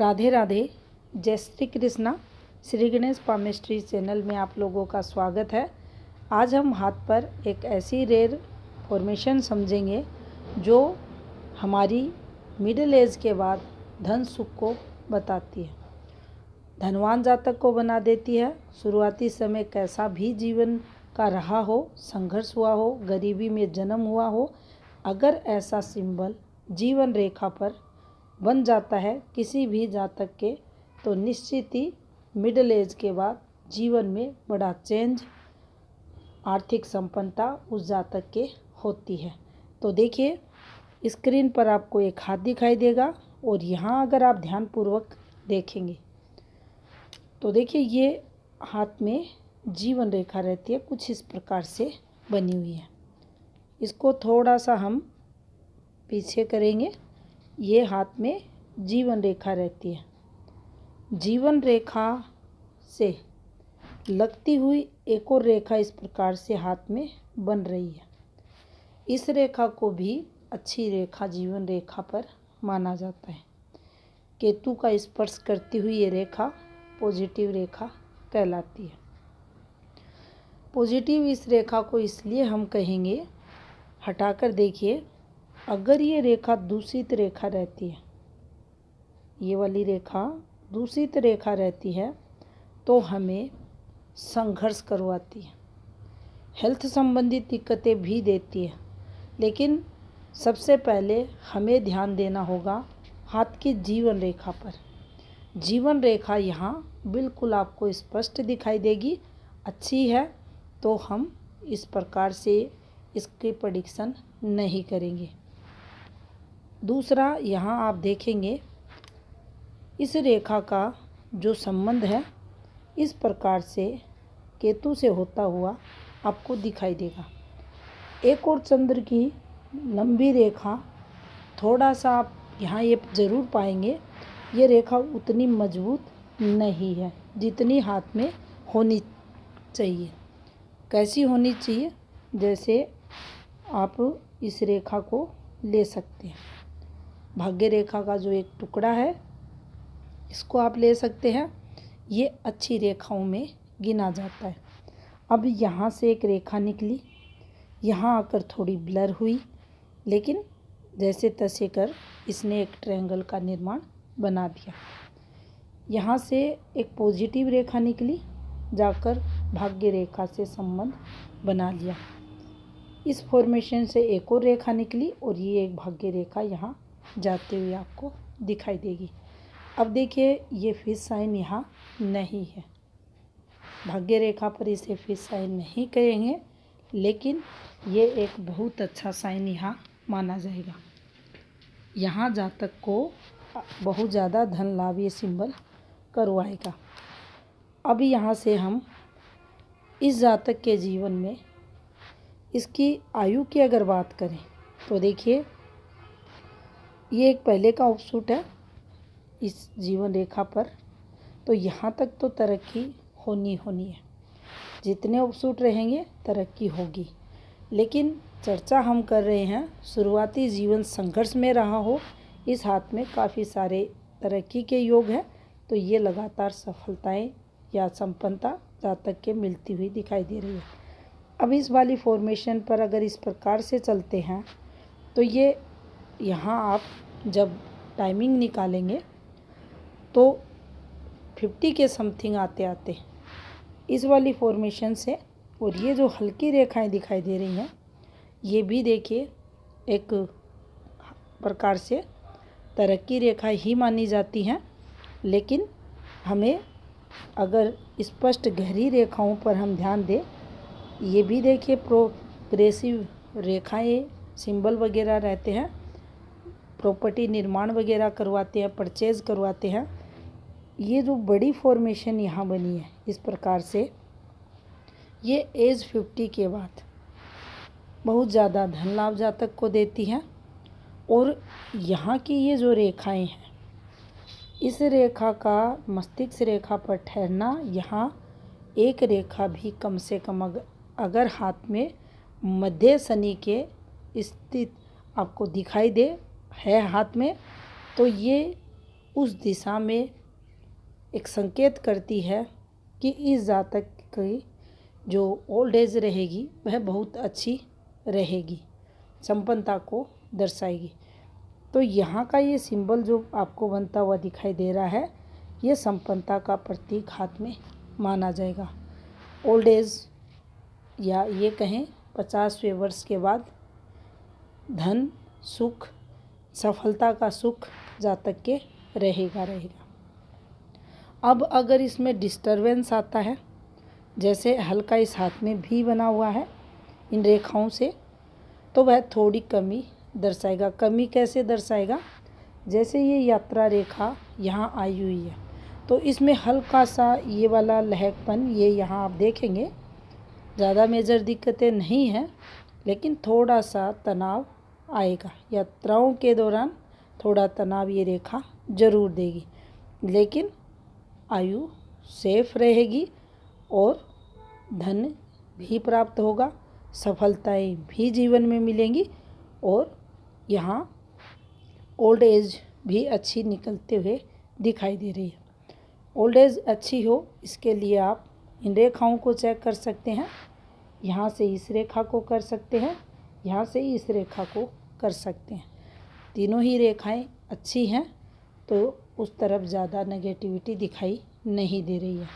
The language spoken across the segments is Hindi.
राधे राधे। जय श्री कृष्णा। श्री गणेश पामिस्ट्री चैनल में आप लोगों का स्वागत है। आज हम हाथ पर एक ऐसी रेयर फॉर्मेशन समझेंगे जो हमारी मिडिल एज के बाद धन सुख को बताती है, धनवान जातक को बना देती है। शुरुआती समय कैसा भी जीवन का रहा हो, संघर्ष हुआ हो, गरीबी में जन्म हुआ हो, अगर ऐसा सिंबल जीवन रेखा पर बन जाता है किसी भी जातक के, तो निश्चित ही मिडिल एज के बाद जीवन में बड़ा चेंज, आर्थिक संपन्नता उस जातक के होती है। तो देखिए, स्क्रीन पर आपको एक हाथ दिखाई देगा और यहाँ अगर आप ध्यानपूर्वक देखेंगे तो देखिए ये हाथ में जीवन रेखा रहती है, कुछ इस प्रकार से बनी हुई है। इसको थोड़ा सा हम पीछे करेंगे। ये हाथ में जीवन रेखा रहती है। जीवन रेखा से लगती हुई एक और रेखा इस प्रकार से हाथ में बन रही है। इस रेखा को भी अच्छी रेखा जीवन रेखा पर माना जाता है। केतु का स्पर्श करती हुई ये रेखा पॉजिटिव रेखा कहलाती है। पॉजिटिव इस रेखा को इसलिए हम कहेंगे, हटाकर देखिए, अगर ये रेखा दूषित रेखा रहती है, ये वाली रेखा दूषित रेखा रहती है, तो हमें संघर्ष करवाती है, हेल्थ संबंधी दिक्कतें भी देती है। लेकिन सबसे पहले हमें ध्यान देना होगा हाथ की जीवन रेखा पर। जीवन रेखा यहाँ बिल्कुल आपको स्पष्ट दिखाई देगी। अच्छी है तो हम इस प्रकार से इसकी प्रेडिक्शन नहीं करेंगे। दूसरा, यहाँ आप देखेंगे इस रेखा का जो संबंध है इस प्रकार से केतु से होता हुआ आपको दिखाई देगा। एक और चंद्र की लंबी रेखा, थोड़ा सा आप यहाँ ये ज़रूर पाएंगे, ये रेखा उतनी मजबूत नहीं है जितनी हाथ में होनी चाहिए। कैसी होनी चाहिए? जैसे आप इस रेखा को ले सकते हैं, भाग्य रेखा का जो एक टुकड़ा है इसको आप ले सकते हैं। ये अच्छी रेखाओं में गिना जाता है। अब यहाँ से एक रेखा निकली, यहाँ आकर थोड़ी ब्लर हुई, लेकिन जैसे तैसे कर इसने एक ट्रायंगल का निर्माण बना दिया। यहाँ से एक पॉजिटिव रेखा निकली, जाकर भाग्य रेखा से संबंध बना लिया। इस फॉर्मेशन से एक और रेखा निकली और ये एक भाग्य रेखा यहाँ जाते हुए आपको दिखाई देगी। अब देखिए, ये फिश साइन यहाँ नहीं है, भाग्य रेखा पर इसे फिश साइन नहीं कहेंगे, लेकिन ये एक बहुत अच्छा साइन यहाँ माना जाएगा। यहाँ जातक को बहुत ज़्यादा धन लाभ ये सिंबल करवाएगा। अब यहाँ से हम इस जातक के जीवन में इसकी आयु की अगर बात करें तो देखिए, ये एक पहले का ऑफशूट है इस जीवन रेखा पर, तो यहाँ तक तो तरक्की होनी है। जितने ऑफशूट रहेंगे तरक्की होगी। लेकिन चर्चा हम कर रहे हैं शुरुआती जीवन संघर्ष में रहा हो, इस हाथ में काफ़ी सारे तरक्की के योग हैं, तो ये लगातार सफलताएं या संपन्नता जातक के मिलती हुई दिखाई दे रही है। अब इस वाली फॉर्मेशन पर अगर इस प्रकार से चलते हैं तो ये यहाँ आप जब टाइमिंग निकालेंगे तो 50 के समथिंग आते आते इस वाली फॉर्मेशन से, और ये जो हल्की रेखाएं दिखाई दे रही हैं ये भी देखिए एक प्रकार से तरक्की रेखा ही मानी जाती हैं। लेकिन हमें अगर स्पष्ट गहरी रेखाओं पर हम ध्यान दें, ये भी देखिए प्रोग्रेसिव रेखाएं, सिंबल वगैरह रहते हैं, प्रॉपर्टी निर्माण वगैरह करवाते हैं, परचेज करवाते हैं। ये जो बड़ी फॉर्मेशन यहाँ बनी है इस प्रकार से, ये एज 50 के बाद बहुत ज़्यादा धन लाभ जातक को देती हैं। और यहाँ की ये जो रेखाएं हैं, इस रेखा का मस्तिष्क रेखा पर ठहरना, यहाँ एक रेखा भी कम से कम अगर हाथ में मध्य शनि के स्थित आपको दिखाई दे है हाथ में, तो ये उस दिशा में एक संकेत करती है कि इस जातक की जो ओल्ड एज रहेगी वह बहुत अच्छी रहेगी, संपन्नता को दर्शाएगी। तो यहाँ का ये सिंबल जो आपको बनता हुआ दिखाई दे रहा है, ये संपन्नता का प्रतीक हाथ में माना जाएगा। ओल्ड एज या ये कहें 50वें वर्ष के बाद धन, सुख, सफलता का सुख जातक के रहेगा। अब अगर इसमें डिस्टरबेंस आता है, जैसे हल्का इस हाथ में भी बना हुआ है इन रेखाओं से, तो वह थोड़ी कमी दर्शाएगा। कमी कैसे दर्शाएगा? जैसे ये यात्रा रेखा यहाँ आई हुई है, तो इसमें हल्का सा ये वाला लहकपन ये यहाँ आप देखेंगे, ज़्यादा मेजर दिक्कतें नहीं हैं, लेकिन थोड़ा सा तनाव आएगा। यात्राओं के दौरान थोड़ा तनाव ये रेखा जरूर देगी, लेकिन आयु सेफ रहेगी और धन भी प्राप्त होगा, सफलताएं भी जीवन में मिलेंगी और यहाँ ओल्ड एज भी अच्छी निकलते हुए दिखाई दे रही है। ओल्ड एज अच्छी हो, इसके लिए आप इन रेखाओं को चेक कर सकते हैं। यहाँ से इस रेखा को कर सकते हैं, यहाँ से इस रेखा को कर सकते हैं। तीनों ही रेखाएं अच्छी हैं, तो उस तरफ ज़्यादा नेगेटिविटी दिखाई नहीं दे रही है।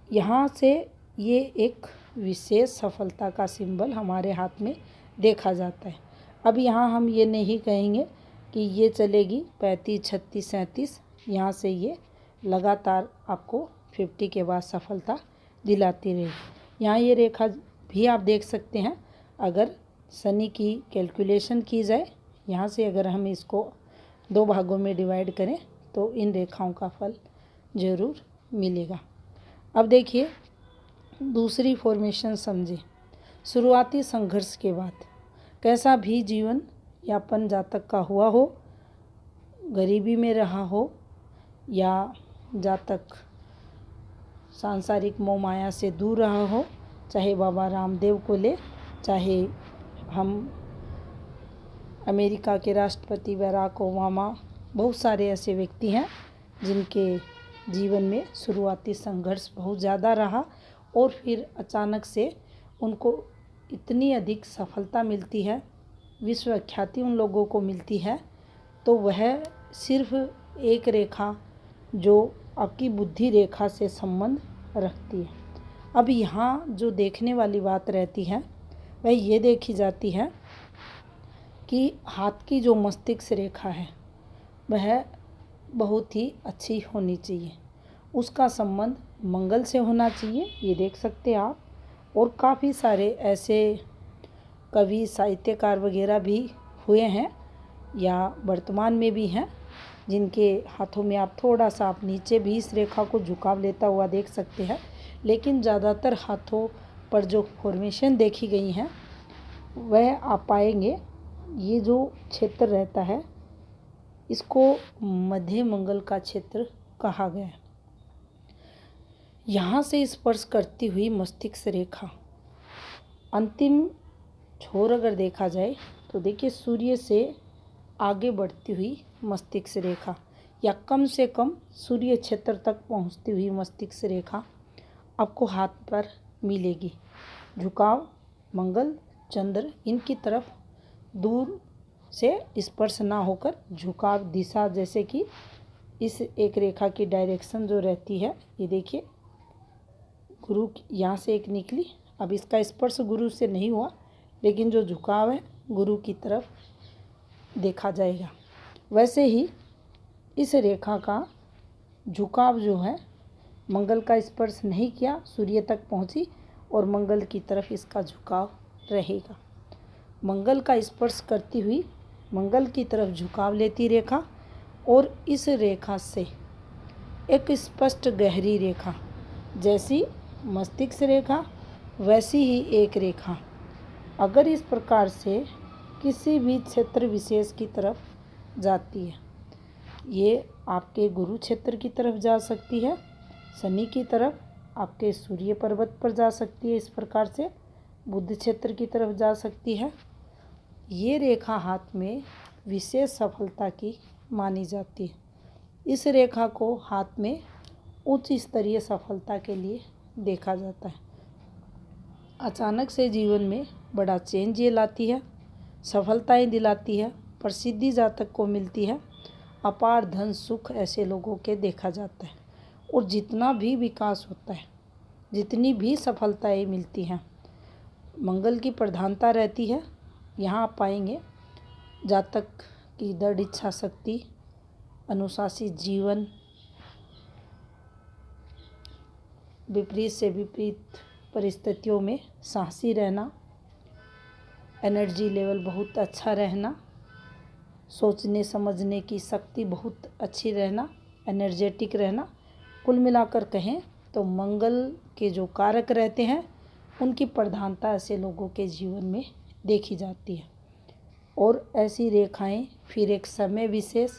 यहाँ से ये एक विशेष सफलता का सिंबल हमारे हाथ में देखा जाता है। अब यहाँ हम ये नहीं कहेंगे कि ये चलेगी 35, 36, 37, यहाँ से ये लगातार आपको 50 के बाद सफलता दिलाती रहेगी। यहाँ ये रेखा भी आप देख सकते हैं, अगर शनि की कैलकुलेशन की जाए, यहाँ से अगर हम इसको 2 भागों में डिवाइड करें तो इन रेखाओं का फल ज़रूर मिलेगा। अब देखिए दूसरी फॉर्मेशन समझे। शुरुआती संघर्ष के बाद कैसा भी जीवन यापन जातक का हुआ हो, गरीबी में रहा हो या जातक सांसारिक मोह माया से दूर रहा हो, चाहे बाबा रामदेव को ले, चाहे हम अमेरिका के राष्ट्रपति बराक ओबामा, बहुत सारे ऐसे व्यक्ति हैं जिनके जीवन में शुरुआती संघर्ष बहुत ज़्यादा रहा और फिर अचानक से उनको इतनी अधिक सफलता मिलती है, विश्व ख्याति उन लोगों को मिलती है, तो वह सिर्फ एक रेखा जो आपकी बुद्धि रेखा से संबंध रखती है। अब यहाँ जो देखने वाली बात रहती है वह ये देखी जाती है कि हाथ की जो मस्तिष्क रेखा है वह बहुत ही अच्छी होनी चाहिए, उसका संबंध मंगल से होना चाहिए, ये देख सकते हैं आप। और काफ़ी सारे ऐसे कवि, साहित्यकार वगैरह भी हुए हैं या वर्तमान में भी हैं, जिनके हाथों में आप थोड़ा सा आप नीचे भी इस रेखा को झुकाव लेता हुआ देख सकते हैं, लेकिन ज़्यादातर हाथों पर जो फॉर्मेशन देखी गई हैं वह आप पाएंगे ये जो क्षेत्र रहता है इसको मध्य मंगल का क्षेत्र कहा गया है। यहाँ से स्पर्श करती हुई मस्तिष्क रेखा अंतिम छोर अगर देखा जाए तो देखिए सूर्य से आगे बढ़ती हुई मस्तिष्क रेखा या कम से कम सूर्य क्षेत्र तक पहुँचती हुई मस्तिष्क रेखा आपको हाथ पर मिलेगी। झुकाव मंगल, चंद्र इनकी तरफ दूर से स्पर्श ना होकर झुकाव दिशा, जैसे कि इस एक रेखा की डायरेक्शन जो रहती है, ये देखिए गुरु यहाँ से एक निकली, अब इसका स्पर्श गुरु से नहीं हुआ, लेकिन जो झुकाव है गुरु की तरफ देखा जाएगा। वैसे ही इस रेखा का झुकाव जो है मंगल का स्पर्श नहीं किया, सूर्य तक पहुँची और मंगल की तरफ इसका झुकाव रहेगा। मंगल का स्पर्श करती हुई मंगल की तरफ झुकाव लेती रेखा और इस रेखा से एक स्पष्ट गहरी रेखा, जैसी मस्तिष्क रेखा वैसी ही एक रेखा अगर इस प्रकार से किसी भी क्षेत्र विशेष की तरफ जाती है, ये आपके गुरु क्षेत्र की तरफ जा सकती है, शनि की तरफ, आपके सूर्य पर्वत पर जा सकती है, इस प्रकार से बुध क्षेत्र की तरफ जा सकती है। ये रेखा हाथ में विशेष सफलता की मानी जाती है। इस रेखा को हाथ में उच्च स्तरीय सफलता के लिए देखा जाता है। अचानक से जीवन में बड़ा चेंज ये लाती है, सफलताएं दिलाती है, प्रसिद्धि जातक को मिलती है, अपार धन सुख ऐसे लोगों के देखा जाता है। और जितना भी विकास होता है, जितनी भी सफलताएं मिलती हैं, मंगल की प्रधानता रहती है। यहाँ आप पाएंगे जातक की दृढ़ इच्छा शक्ति, अनुशासित जीवन, विपरीत से विपरीत परिस्थितियों में साहसी रहना, एनर्जी लेवल बहुत अच्छा रहना, सोचने समझने की शक्ति बहुत अच्छी रहना, एनर्जेटिक रहना। कुल मिलाकर कहें तो मंगल के जो कारक रहते हैं उनकी प्रधानता ऐसे लोगों के जीवन में देखी जाती है। और ऐसी रेखाएं फिर एक समय विशेष,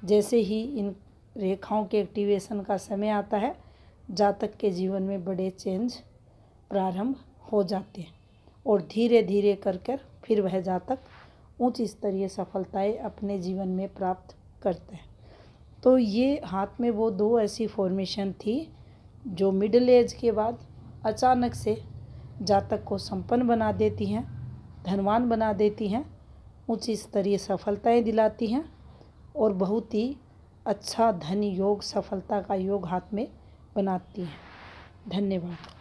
जैसे ही इन रेखाओं के एक्टिवेशन का समय आता है, जातक के जीवन में बड़े चेंज प्रारंभ हो जाते हैं और धीरे धीरे कर फिर वह जातक उच्च स्तरीय सफलताएं अपने जीवन में प्राप्त करते हैं। तो ये हाथ में वो दो ऐसी फॉर्मेशन थी जो मिडिल एज के बाद अचानक से जातक को संपन्न बना देती हैं, धनवान बना देती हैं, उच्च स्तरीय सफलताएं दिलाती हैं और बहुत ही अच्छा धन योग, सफलता का योग हाथ में बनाती हैं। धन्यवाद।